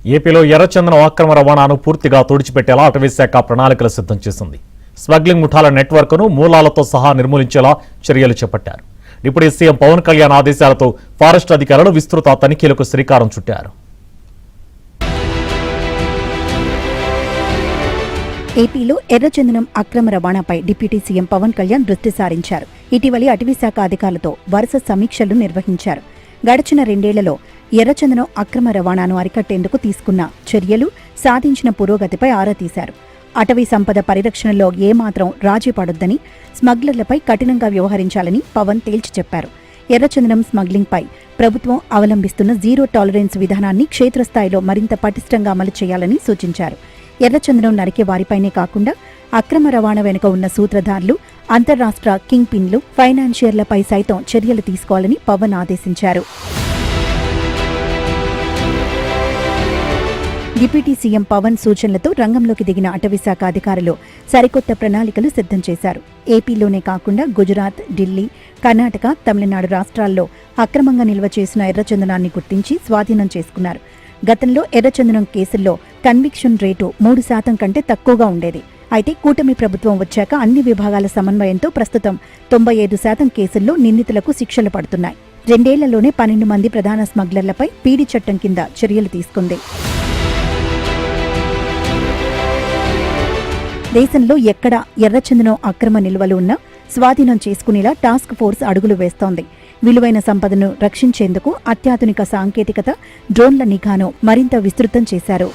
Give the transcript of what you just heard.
ఏపీలో ఎర్రచందనం అక్రమ రవాణాను పూర్తిగా తుడిచిపెట్టేలా అటవీశాఖ ప్రణాళికలు సిద్ధం చేసింది. స్మగ్లింగ్ ముఠాల నెట్వర్క్ను మూలాలతో సహా నిర్మూలించేలా చర్యలు చేపట్టారు. డిప్యూటీ సీఎం పవన్ కళ్యాణ్ ఆదేశాలతో ఫారెస్ట్ అధికారులు విస్తృత తనిఖీలకు శ్రీకారం చుట్టారు. ఏపీలో ఎర్రచందనం అక్రమ రవాణాపై డిప్యూటీ సీఎం పవన్ కళ్యాణ్ దృష్టి సారించారు. ఇటీవలి అటవీశాఖ అధికారులతో వరుస సమీక్షలు నిర్వహించారు. గడిచిన 2 ఏళ్లలో ఎర్రచందనం అక్రమ రవాణాను అరికట్టేందుకు తీసుకున్న చర్యలు, సాధించిన పురోగతిపై ఆరా తీశారు. అటవీ సంపద పరిరక్షణలో ఏమాత్రం రాజీ పడొద్దని, స్మగ్లర్లపై కఠినంగా వ్యవహరించాలని పవన్ తేల్చి చెప్పారు. ఎర్రచందనం స్మగ్లింగ్పై ప్రభుత్వం అవలంబిస్తున్న జీరో టాలరెన్స్ విధానాన్ని క్షేత్రస్థాయిలో మరింత పటిష్టంగా అమలు చేయాలని సూచించారు. ఎర్రచందనం నరికే వారిపైనే కాకుండా అక్రమ రవాణా వెనుక ఉన్న సూత్రధారులు, అంతర్రాష్ట్ర కింగ్ పిన్లు, ఫైనాన్షియర్లపై సైతం చర్యలు తీసుకోవాలని పవన్ ఆదేశించారు. డిప్యూటీ సీఎం పవన్ సూచనలతో రంగంలోకి దిగిన అటవీశాఖ అధికారులు సరికొత్త ప్రణాళికలు సిద్ధం చేశారు. ఏపీలోనే కాకుండా గుజరాత్, ఢిల్లీ, కర్ణాటక, తమిళనాడు రాష్ట్రాల్లో అక్రమంగా నిల్వ చేసిన ఎర్రచందనాన్ని గుర్తించి స్వాధీనం చేసుకున్నారు. గతంలో ఎర్రచందనం కేసుల్లో కన్విక్షన్ రేటు 3% కంటే తక్కువగా ఉండేది. అయితే కూటమి ప్రభుత్వం వచ్చాక అన్ని విభాగాల సమన్వయంతో ప్రస్తుతం 95% కేసుల్లో నిందితులకు శిక్షలు పడుతున్నాయి. 2 ఏళ్లలోనే 12 మంది ప్రధాన స్మగ్లర్లపై పీడీ చట్టం కింద చర్యలు తీసుకుంది. దేశంలో ఎక్కడ ఎర్రచందనం అక్రమ నిల్వలు ఉన్నా స్వాధీనం చేసుకునేలా టాస్క్ ఫోర్స్ అడుగులు వేస్తోంది. విలువైన సంపదను రక్షించేందుకు అత్యాధునిక సాంకేతికత, డ్రోన్ల నిఘాను మరింత విస్తృతం చేశారు.